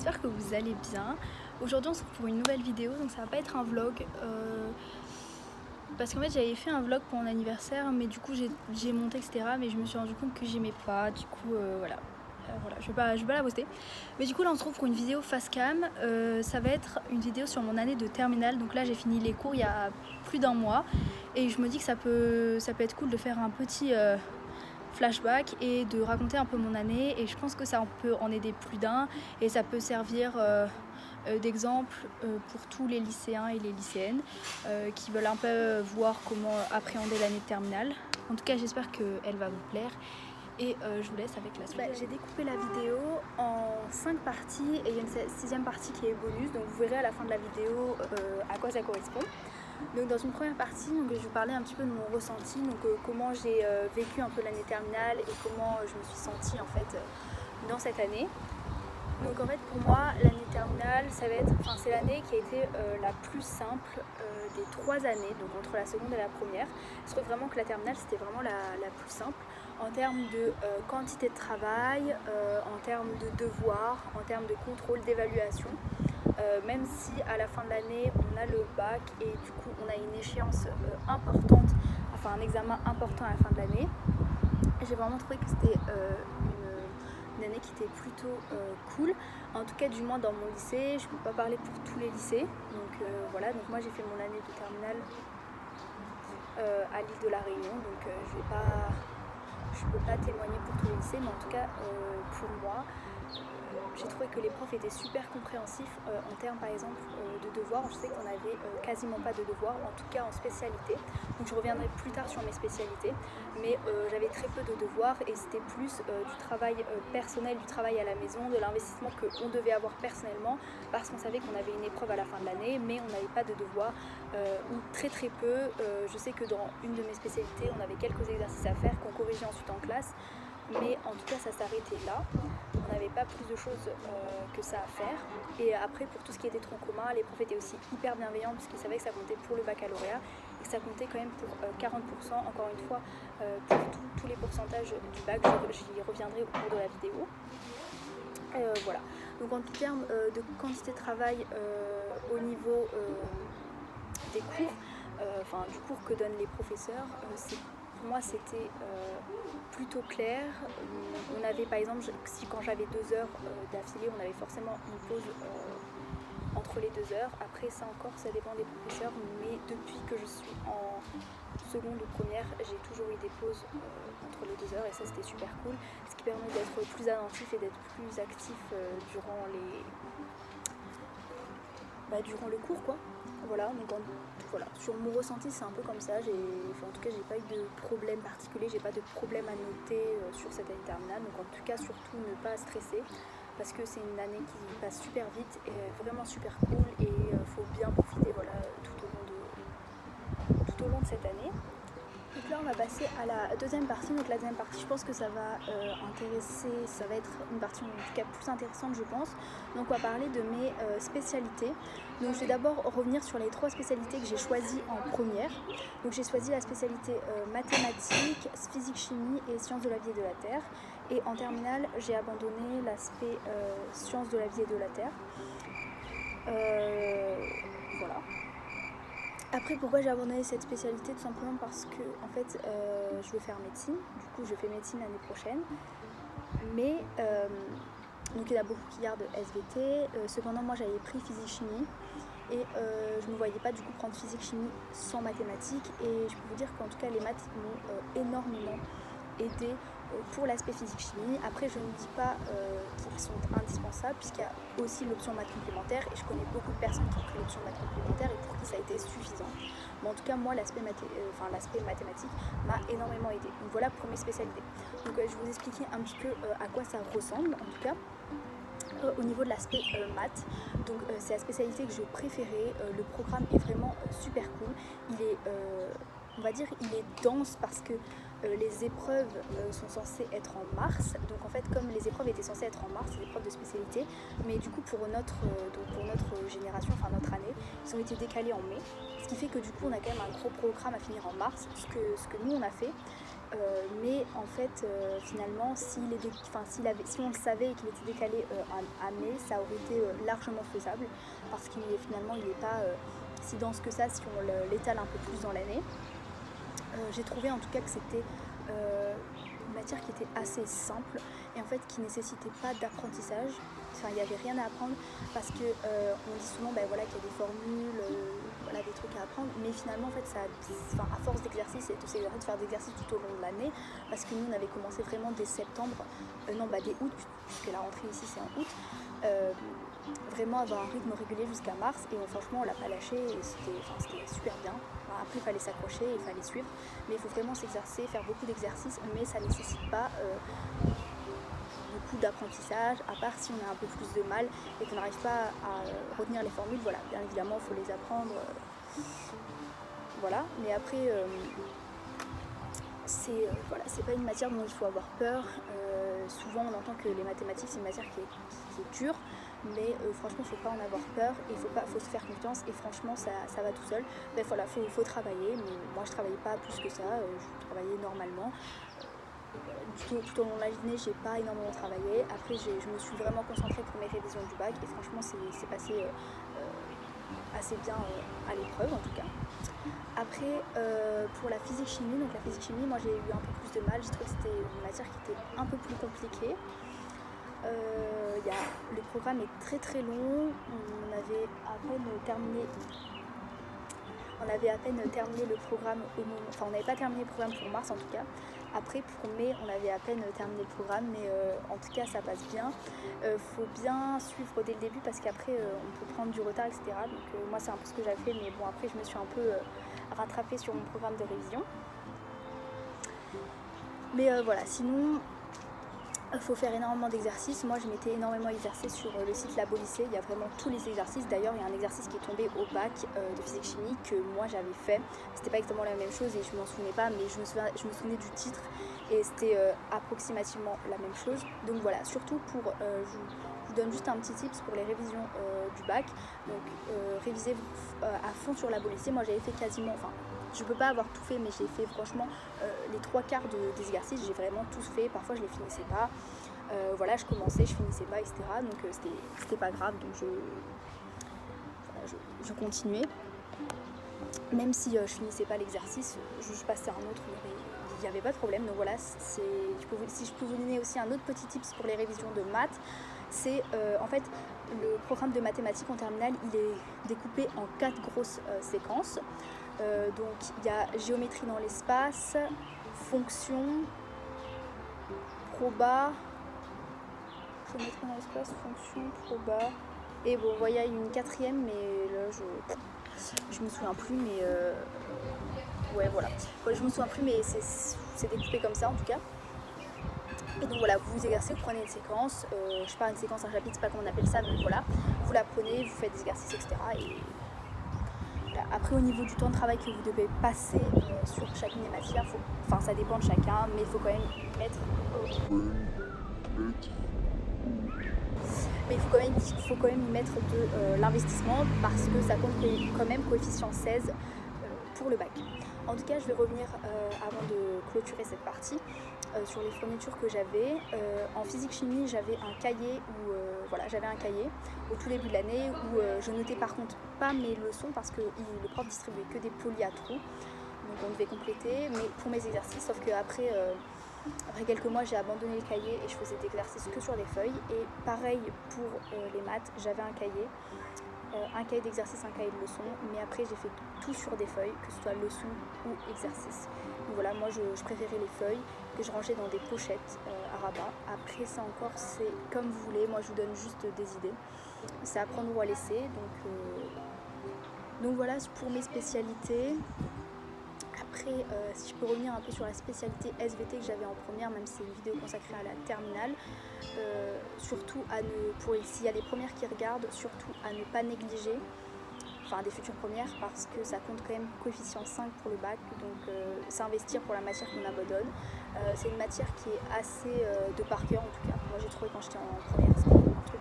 j'espère que vous allez bien. Aujourd'hui on se retrouve pour une nouvelle vidéo, donc ça va pas être un vlog parce qu'en fait j'avais fait un vlog pour mon anniversaire, mais du coup j'ai monté etc, mais je me suis rendu compte que j'aimais pas, du coup voilà. Voilà, je vais pas la poster. Mais du coup là on se retrouve pour une vidéo face cam. Ça va être une vidéo sur mon année de terminale. Donc là j'ai fini les cours il y a plus d'un mois et je me dis que ça peut être cool de faire un petit flashback et de raconter un peu mon année, et je pense que ça peut en aider plus d'un et ça peut servir d'exemple pour tous les lycéens et les lycéennes qui veulent un peu voir comment appréhender l'année de terminale. En tout cas j'espère qu'elle va vous plaire et je vous laisse avec la suite. J'ai découpé la vidéo en 5 parties et il y a une 6e partie qui est bonus, donc vous verrez à la fin de la vidéo à quoi ça correspond. Donc dans une première partie, je vais vous parler un petit peu de mon ressenti, comment j'ai vécu un peu l'année terminale et comment je me suis sentie en fait dans cette année. Donc en fait pour moi l'année terminale c'est l'année qui a été la plus simple des 3 années, donc entre la seconde et la première. Je trouve vraiment que la terminale c'était vraiment la plus simple en termes de quantité de travail, en termes de devoirs, en termes de contrôle, d'évaluation. Même si à la fin de l'année on a le bac et du coup on a une échéance importante, enfin un examen important à la fin de l'année, j'ai vraiment trouvé que c'était une année qui était plutôt cool, en tout cas du moins dans mon lycée. Je ne peux pas parler pour tous les lycées, donc voilà, donc moi j'ai fait mon année de terminale à l'île de la Réunion, donc je peux pas témoigner pour tous les lycées, mais en tout cas pour moi j'ai trouvé que les profs étaient super compréhensifs en termes par exemple de devoirs. Je sais qu'on avait quasiment pas de devoirs, en tout cas en spécialité. Donc je reviendrai plus tard sur mes spécialités, mais j'avais très peu de devoirs et c'était plus du travail personnel, du travail à la maison, de l'investissement qu'on devait avoir personnellement parce qu'on savait qu'on avait une épreuve à la fin de l'année, mais on n'avait pas de devoirs ou très peu. Je sais que dans une de mes spécialités, on avait quelques exercices à faire qu'on corrigeait ensuite en classe, mais en tout cas ça s'arrêtait là. On n'avait pas plus de choses que ça à faire. Et après pour tout ce qui était tronc commun, les profs étaient aussi hyper bienveillants puisqu'ils savaient que ça comptait pour le baccalauréat et que ça comptait quand même pour 40%, encore une fois pour tous les pourcentages du bac. J'y reviendrai au cours de la vidéo. Voilà, donc en termes de quantité de travail au niveau des cours, du cours que donnent les professeurs, pour moi c'était plutôt clair. On avait par exemple, quand j'avais 2 heures d'affilée, on avait forcément une pause entre les 2 heures. Après ça encore, ça dépend des professeurs, mais depuis que je suis en seconde ou première, j'ai toujours eu des pauses entre les 2 heures et ça c'était super cool, ce qui permet d'être plus attentif et d'être plus actif durant le cours quoi. Voilà, donc voilà, sur mon ressenti c'est un peu comme ça. En tout cas j'ai pas eu de problème particulier, j'ai pas de problème à noter sur cette année terminale. Donc en tout cas surtout ne pas stresser parce que c'est une année qui passe super vite et vraiment super cool, et faut bien profiter voilà, tout au long de cette année. Donc là on va passer à la deuxième partie. Donc la deuxième partie, je pense que ça va ça va être une partie en tout cas plus intéressante je pense. Donc on va parler de mes spécialités. Donc je vais d'abord revenir sur les 3 spécialités que j'ai choisies en première. Donc j'ai choisi la spécialité mathématiques, physique, chimie et sciences de la vie et de la terre. Et en terminale j'ai abandonné l'aspect sciences de la vie et de la terre. Voilà. Après pourquoi j'ai abandonné cette spécialité? Tout simplement parce que en fait je veux faire médecine, du coup je fais médecine l'année prochaine, mais donc il y en a beaucoup qui gardent SVT, cependant moi j'avais pris physique chimie et je ne me voyais pas du coup prendre physique chimie sans mathématiques, et je peux vous dire qu'en tout cas les maths m'ont énormément aidé pour l'aspect physique-chimie. Après je ne dis pas qu'ils sont indispensables puisqu'il y a aussi l'option maths complémentaire, et je connais beaucoup de personnes qui ont pris l'option maths complémentaire et pour qui ça a été suffisant. Mais en tout cas moi l'aspect mathématique m'a énormément aidé. Donc voilà pour mes spécialités. Donc je vais vous expliquer un petit peu à quoi ça ressemble en tout cas. Au niveau de l'aspect maths, donc c'est la spécialité que je préférais. Le programme est vraiment super cool. Il est il est dense parce que les épreuves sont censées être en mars. Donc en fait comme les épreuves étaient censées être en mars, les épreuves de spécialité, mais du coup pour notre génération, enfin notre année, ils ont été décalés en mai. Ce qui fait que du coup on a quand même un gros programme à finir en mars, ce que nous on a fait. mais en fait finalement si on le savait et qu'il était décalé à mai, ça aurait été largement faisable parce qu'il finalement il n'est pas si dense que ça si on l'étale un peu plus dans l'année. J'ai trouvé en tout cas que c'était une matière qui était assez simple et en fait qui nécessitait pas d'apprentissage. Enfin, il n'y avait rien à apprendre parce que on dit souvent voilà, qu'il y a des formules, voilà, des trucs à apprendre, mais finalement en fait à force d'exercice et de faire d'exercice tout au long de l'année, parce que nous on avait commencé vraiment dès septembre, dès août, puisque la rentrée ici c'est en août, vraiment avoir un rythme régulier jusqu'à mars et franchement on l'a pas lâché et c'était super bien. Après il fallait s'accrocher, il fallait suivre, mais il faut vraiment s'exercer, faire beaucoup d'exercices, mais ça nécessite pas beaucoup d'apprentissage, à part si on a un peu plus de mal et qu'on n'arrive pas à retenir les formules. Voilà, bien évidemment il faut les apprendre, voilà, mais après c'est pas une matière dont il faut avoir peur. Souvent on entend que les mathématiques c'est une matière qui est dure, mais franchement faut pas en avoir peur et faut se faire confiance et franchement ça va tout seul. Mais voilà, faut travailler, mais moi je travaillais pas plus que ça, je travaillais normalement. Tout au long de l'année j'ai pas énormément travaillé. Après je me suis vraiment concentrée pour mes révisions du bac et franchement c'est passé assez bien à l'épreuve en tout cas. Après pour la physique-chimie, donc la physique-chimie moi j'ai eu un peu plus de mal, j'ai trouvé que c'était une matière qui était un peu plus compliquée. Le programme est très très long, on avait à peine terminé le programme au moment, enfin on n'avait pas terminé le programme pour mars en tout cas. Après pour mai on avait à peine terminé le programme, mais en tout cas ça passe bien. Faut bien suivre dès le début parce qu'après on peut prendre du retard, etc. Donc moi c'est un peu ce que j'avais fait, mais bon après je me suis un peu rattrapée sur mon programme de révision. Mais voilà, sinon il faut faire énormément d'exercices. Moi je m'étais énormément exercée sur le site Labo Lycée, il y a vraiment tous les exercices. D'ailleurs il y a un exercice qui est tombé au bac de physique chimie que moi j'avais fait. C'était pas exactement la même chose et je m'en souvenais pas, mais je me souvenais du titre et c'était approximativement la même chose. Donc voilà, surtout pour je vous donne juste un petit tips pour les révisions du bac. Donc révisez à fond sur Labo Lycée. Moi j'avais fait quasiment, je peux pas avoir tout fait, mais j'ai fait franchement les 3/4 des exercices, j'ai vraiment tous fait. Parfois je les finissais pas, voilà, je commençais, je finissais pas, etc. Donc c'était pas grave, donc je continuais. Même si je finissais pas l'exercice, je passais à un autre, il n'y avait pas de problème. Donc voilà, si je peux vous donner aussi un autre petit tips pour les révisions de maths, c'est en fait le programme de mathématiques en terminale, il est découpé en 4 grosses séquences. Donc il y a géométrie dans l'espace, fonction, proba, géométrie dans l'espace, fonction, proba, et bon, il y a une 4e, mais là je me souviens plus, mais ouais voilà, je me souviens plus, mais c'est découpé comme ça en tout cas. Et donc voilà, vous vous exercez, vous prenez une séquence, je sais pas, une séquence, un chapitre, c'est pas comment on appelle ça, mais voilà, vous la prenez, vous faites des exercices, etc. Et après au niveau du temps de travail que vous devez passer sur chacune des matières, ça dépend de chacun, mais il faut quand même y mettre de l'investissement parce que ça compte quand même coefficient 16 pour le bac. En tout cas je vais revenir avant de clôturer cette partie sur les fournitures que j'avais. En physique chimie j'avais un cahier au tout début de l'année où je notais par contre pas mes leçons parce que le prof distribuait que des polis à trous, donc on devait compléter, mais pour mes exercices, sauf qu'après après quelques mois j'ai abandonné le cahier et je faisais des exercices que sur des feuilles. Et pareil pour les maths, j'avais un cahier d'exercice, un cahier de leçons, mais après j'ai fait tout sur des feuilles, que ce soit leçons ou exercices. Donc voilà, moi je préférais les feuilles que je rangeais dans des pochettes à rabat. Après ça encore c'est comme vous voulez, moi je vous donne juste des idées, c'est à prendre ou à laisser. Donc voilà pour mes spécialités. Après, si je peux revenir un peu sur la spécialité SVT que j'avais en première, même si c'est une vidéo consacrée à la terminale, surtout s'il y a les premières qui regardent, surtout à ne pas négliger. enfin des futures premières, parce que ça compte quand même coefficient 5 pour le bac, donc s'investir pour la matière qu'on abandonne. C'est une matière qui est assez de par cœur en tout cas. Moi j'ai trouvé quand j'étais en première, c'était un truc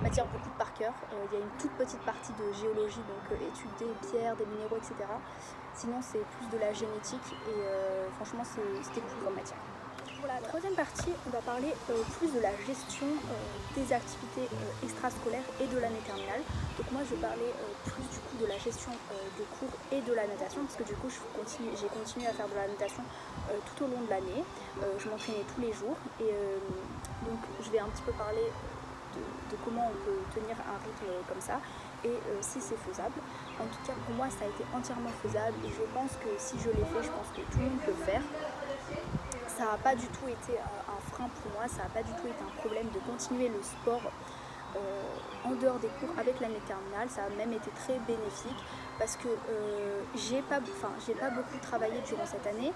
matière beaucoup de par cœur. Il y a une toute petite partie de géologie, donc étude des pierres, des minéraux, etc. Sinon c'est plus de la génétique et franchement c'était cool comme matière. Pour la troisième partie, on va parler plus de la gestion des activités extrascolaires et de l'année terminale. Donc moi je vais parler plus du coup de la gestion des cours et de la natation, parce que du coup j'ai continué à faire de la natation tout au long de l'année. Je m'entraînais tous les jours et donc je vais un petit peu parler de comment on peut tenir un rythme comme ça et si c'est faisable. En tout cas pour moi ça a été entièrement faisable et je pense que si je l'ai fait, je pense que tout le monde peut le faire. Ça n'a pas du tout été un frein pour moi, ça n'a pas du tout été un problème de continuer le sport en dehors des cours avec l'année terminale. Ça a même été très bénéfique parce que j'ai pas beaucoup travaillé durant cette année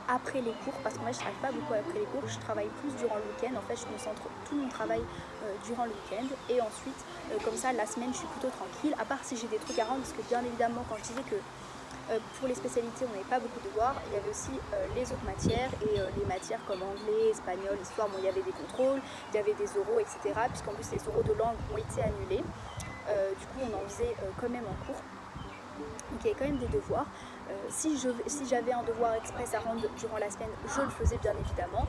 après les cours, parce que moi je travaille pas beaucoup après les cours, je travaille plus durant le week-end. En fait je concentre tout mon travail durant le week-end et ensuite comme ça la semaine je suis plutôt tranquille, à part si j'ai des trucs à rendre, parce que bien évidemment quand je disais que pour les spécialités, on n'avait pas beaucoup de devoirs. Il y avait aussi les autres matières et les matières comme anglais, espagnol, histoire. Bon, il y avait des contrôles, il y avait des oraux, etc. Puisqu'en plus, les oraux de langue ont été annulés. Du coup, on en faisait quand même en cours. Donc, il y avait quand même des devoirs. Si j'avais un devoir express à rendre durant la semaine, je le faisais bien évidemment.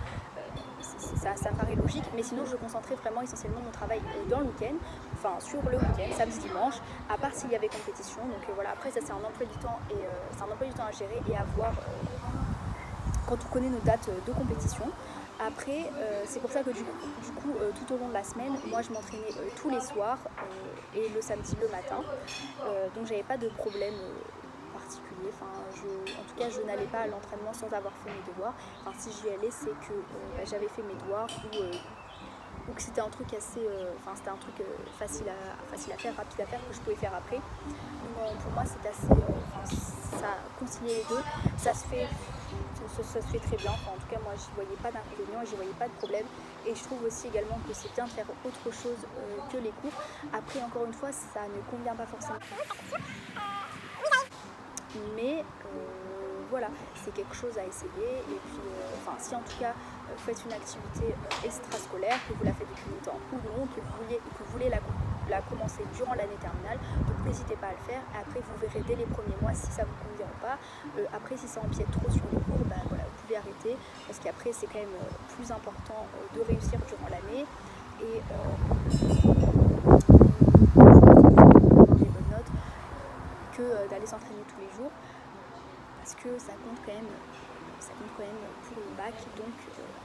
Ça paraît logique, mais sinon je concentrais vraiment essentiellement mon travail dans le week-end, enfin sur le week-end, samedi, dimanche, à part s'il y avait compétition. Donc voilà, après ça c'est un emploi du temps et c'est un emploi du temps à gérer et à voir quand on connaît nos dates de compétition. Après, c'est pour ça que du coup tout au long de la semaine, moi je m'entraînais tous les soirs et le samedi le matin, donc j'avais pas de problème particulier. Enfin, en tout cas je n'allais pas à l'entraînement sans avoir fait mes devoirs. Enfin, si j'y allais, c'est que j'avais fait mes devoirs ou que c'était un truc assez c'était un truc facile à faire, rapide à faire, que je pouvais faire après. Donc pour moi c'est assez ça concilier les deux, ça se fait très bien. Enfin, en tout cas moi j'y voyais pas d'inconvénient et j'y voyais pas de problème, et je trouve aussi également que c'est bien de faire autre chose que les cours. Après encore une fois ça ne convient pas forcément, mais voilà, c'est quelque chose à essayer. Et puis si en tout cas vous faites une activité extrascolaire, que vous la faites depuis longtemps ou non, que vous voulez la commencer durant l'année terminale, donc n'hésitez pas à le faire. Après vous verrez dès les premiers mois si ça vous convient ou pas. Après si ça empiète trop sur les cours, voilà, vous pouvez arrêter, parce qu'après c'est quand même plus important de réussir durant l'année et des bonnes notes que d'aller s'entraîner tous les jours, parce que ça compte quand même pour le bac. Donc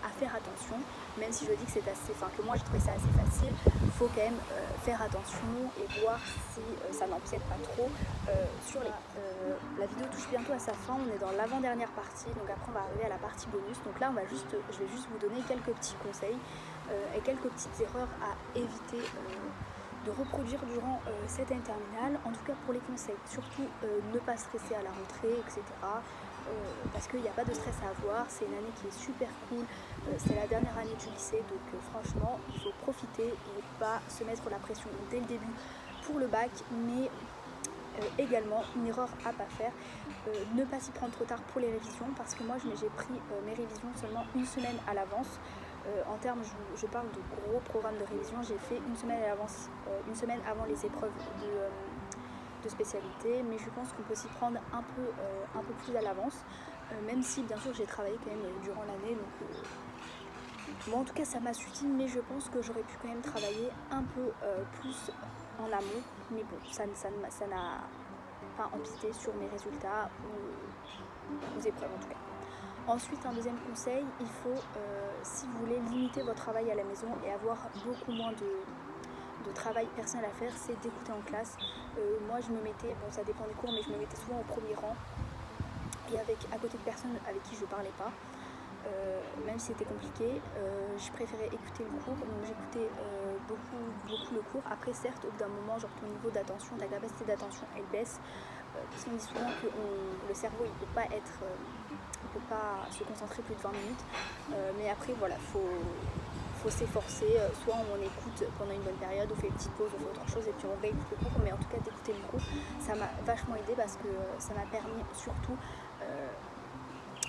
à faire attention, même si je dis que que moi j'ai trouvé ça assez facile, il faut quand même faire attention et voir si ça n'empiète pas trop sur les la vidéo touche bientôt à sa fin, on est dans l'avant-dernière partie, donc après on va arriver à la partie bonus. Donc là je vais juste vous donner quelques petits conseils et quelques petites erreurs à éviter de reproduire durant cette année terminale. En tout cas pour les conseils, surtout ne pas stresser à la rentrée, etc. Parce qu'il n'y a pas de stress à avoir, c'est une année qui est super cool, c'est la dernière année du lycée, donc franchement il faut profiter et pas se mettre la pression dès le début pour le bac. Mais également une erreur à pas faire, ne pas s'y prendre trop tard pour les révisions, parce que moi j'ai pris mes révisions seulement une semaine à l'avance. En termes, je parle de gros programmes de révision, j'ai fait une semaine à l'avance, une semaine avant les épreuves de spécialité, mais je pense qu'on peut s'y prendre un peu plus à l'avance, même si bien sûr j'ai travaillé quand même durant l'année, donc bon, en tout cas ça m'a suffi, mais je pense que j'aurais pu quand même travailler un peu plus en amont, mais bon, ça n'a pas empiété sur mes résultats ou aux épreuves en tout cas. Ensuite, un deuxième conseil, il faut, si vous voulez limiter votre travail à la maison et avoir beaucoup moins de travail personnel à faire, c'est d'écouter en classe. Moi je me mettais, bon ça dépend des cours, mais je me mettais souvent au premier rang et à côté de personnes avec qui je parlais pas. Même si c'était compliqué, je préférais écouter le cours, donc j'écoutais beaucoup le cours. Après certes au bout d'un moment, genre ton niveau d'attention, ta capacité d'attention elle baisse, parce qu'on dit souvent que le cerveau il peut pas se concentrer plus de 20 minutes, mais après voilà, faut faut s'efforcer, soit on écoute pendant une bonne période, on fait une petite pause, on fait autre chose et puis on réécoute le cours, mais en tout cas d'écouter le cours, ça m'a vachement aidé parce que ça m'a permis surtout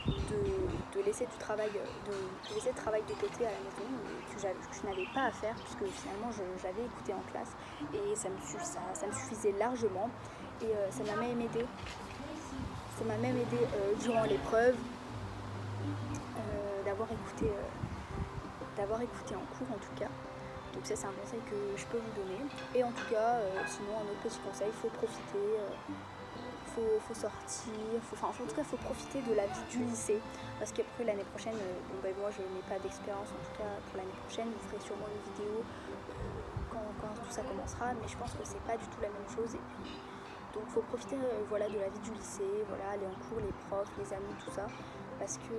de laisser du travail, de laisser le travail de côté à la maison que je n'avais pas à faire puisque finalement j'avais écouté en classe et ça me suffisait largement et ça m'a même aidé. Ça m'a même aidé durant l'épreuve d'avoir écouté en cours en tout cas. Donc ça c'est un conseil que je peux vous donner. Et en tout cas, sinon un autre petit conseil, il faut profiter, faut sortir, en tout cas il faut profiter de la vie du lycée. Parce qu'après l'année prochaine, moi je n'ai pas d'expérience en tout cas pour l'année prochaine, vous ferez sûrement une vidéo quand tout ça commencera, mais je pense que c'est pas du tout la même chose. Et puis donc il faut profiter de la vie du lycée, aller en cours, les profs, les amis, tout ça, parce que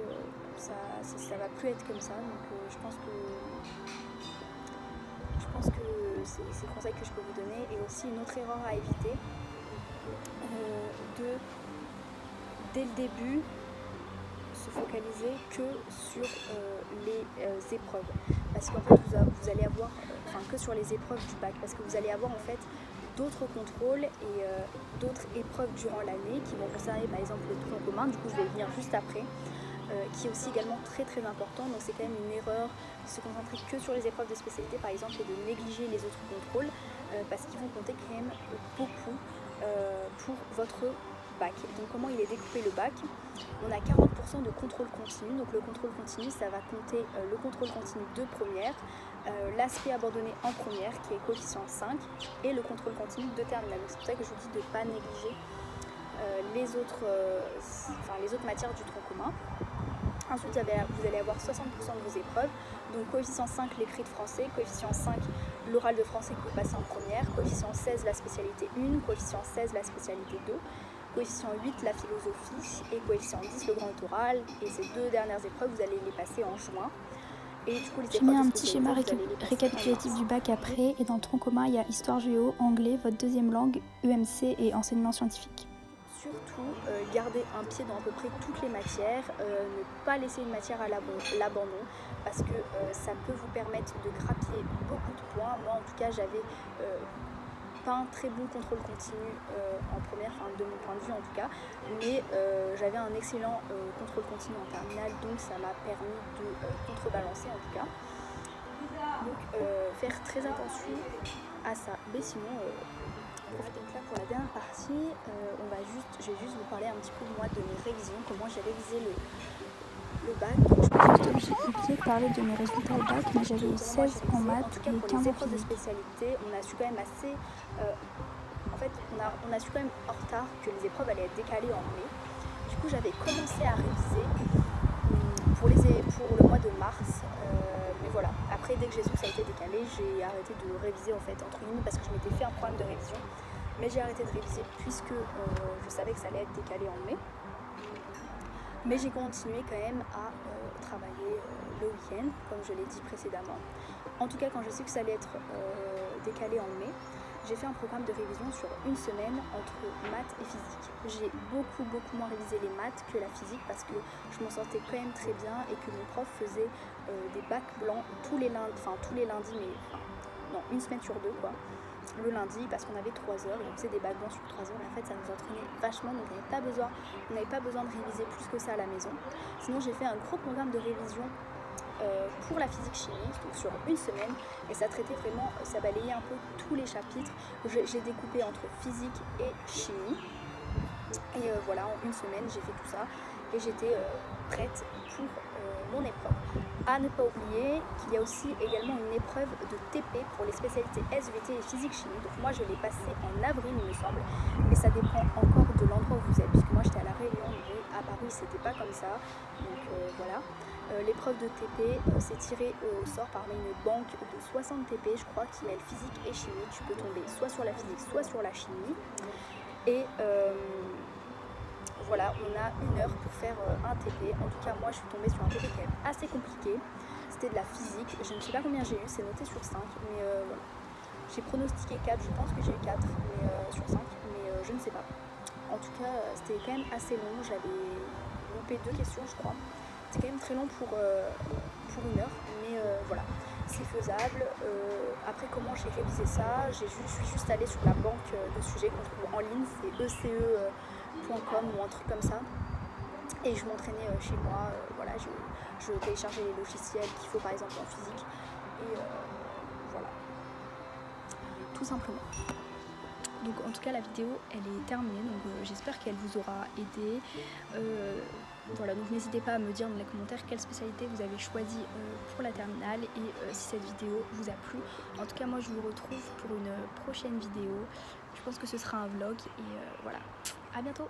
ça va plus être comme ça. Donc je pense que c'est le conseil que je peux vous donner. Et aussi une autre erreur à éviter, dès le début, se focaliser que sur les épreuves. Parce qu'en fait vous allez avoir, que sur les épreuves du bac, parce que vous allez avoir en fait d'autres contrôles et d'autres épreuves durant l'année qui vont concerner par exemple le tronc commun, du coup je vais y venir juste après, qui est aussi également très très important. Donc c'est quand même une erreur de se concentrer que sur les épreuves de spécialité par exemple et de négliger les autres contrôles parce qu'ils vont compter quand même beaucoup pour votre bac. Donc comment il est découpé le bac? On a 40% de contrôle continu, donc le contrôle continu ça va compter le contrôle continu de première, l'aspect abandonné en première qui est coefficient 5 et le contrôle continu de terminale. Donc c'est pour ça que je vous dis de ne pas négliger les autres matières du tronc commun. Ensuite vous allez avoir 60% de vos épreuves, donc coefficient 5 l'écrit de français, coefficient 5 l'oral de français que vous passez en première, coefficient 16 la spécialité 1, coefficient 16 la spécialité 2, coefficient 8 la philosophie et coefficient 10 le grand oral. Et ces deux dernières épreuves vous allez les passer en juin. Et du coup, j'ai mis un petit schéma récapitulatif du bac après, et dans le tronc commun il y a histoire géo, anglais, votre deuxième langue, EMC et enseignement scientifique. Surtout, garder un pied dans à peu près toutes les matières, ne pas laisser une matière à l'abandon parce que ça peut vous permettre de grappiller beaucoup de points. Moi en tout cas j'avais pas un très bon contrôle continu en première, de mon point de vue en tout cas, mais j'avais un excellent contrôle continu en terminale, donc ça m'a permis de contrebalancer en tout cas. Donc faire très attention à ça. Mais sinon, donc là pour la dernière partie, je vais juste vous parler un petit peu moi de mes révisions, comment j'ai révisé le bac. J'ai oublié de parler de mes résultats au bac, mais j'avais eu 16 en maths et 15 en épreuves de spécialité. On a su quand même assez... on a su quand même en retard que les épreuves allaient être décalées en mai. Du coup, j'avais commencé à réviser pour le mois de mars. Mais voilà, après dès que j'ai su que ça a été décalé, j'ai arrêté de réviser en fait, entre guillemets, parce que je m'étais fait un programme de révision. Mais j'ai arrêté de réviser puisque je savais que ça allait être décalé en mai. Mais j'ai continué quand même à travailler le week-end, comme je l'ai dit précédemment. En tout cas, quand je sais que ça allait être décalé en mai, j'ai fait un programme de révision sur une semaine entre maths et physique. J'ai beaucoup moins révisé les maths que la physique parce que je m'en sortais quand même très bien et que mon prof faisait des bacs blancs tous les lundis, une semaine sur deux quoi. Le lundi parce qu'on avait 3 heures et on faisait des bacs blancs sur 3 heures et en fait ça nous entraînait vachement, donc on n'avait pas besoin de réviser plus que ça à la maison. Sinon j'ai fait un gros programme de révision pour la physique chimie, donc sur une semaine, et ça traitait vraiment, ça balayait un peu tous les chapitres. J'ai découpé entre physique et chimie et voilà, en une semaine j'ai fait tout ça et j'étais prête pour mon épreuve. À ne pas oublier qu'il y a aussi également une épreuve de TP pour les spécialités SVT et physique-chimie. Donc moi je l'ai passée en avril il me semble, mais ça dépend encore de l'endroit où vous êtes, puisque moi j'étais à La Réunion, mais à Paris c'était pas comme ça. Donc voilà. L'épreuve de TP c'est tiré au sort parmi une banque de 60 TP, je crois, qui mêle physique et chimie. Tu peux tomber soit sur la physique, soit sur la chimie. Et voilà, on a 1 heure pour faire un TP. En tout cas, moi, je suis tombée sur un TP quand même assez compliqué. C'était de la physique. Je ne sais pas combien j'ai eu, c'est noté sur 5. Mais voilà. J'ai pronostiqué 4, je pense que j'ai eu 4 sur 5, mais je ne sais pas. En tout cas, c'était quand même assez long. J'avais loupé 2 questions, je crois. C'était quand même très long pour 1 heure. Mais voilà. c'est faisable. Après, comment j'ai révisé ça, je suis juste allée sur la banque de sujets qu'on trouve en ligne, c'est ece.com ou un truc comme ça. Et je m'entraînais chez moi, voilà, je téléchargeais les logiciels qu'il faut par exemple en physique. Et voilà, tout simplement. Donc en tout cas la vidéo elle est terminée, donc j'espère qu'elle vous aura aidé. Voilà, donc n'hésitez pas à me dire dans les commentaires quelle spécialité vous avez choisi pour la terminale et si cette vidéo vous a plu. En tout cas moi je vous retrouve pour une prochaine vidéo. Je pense que ce sera un vlog et voilà, à bientôt.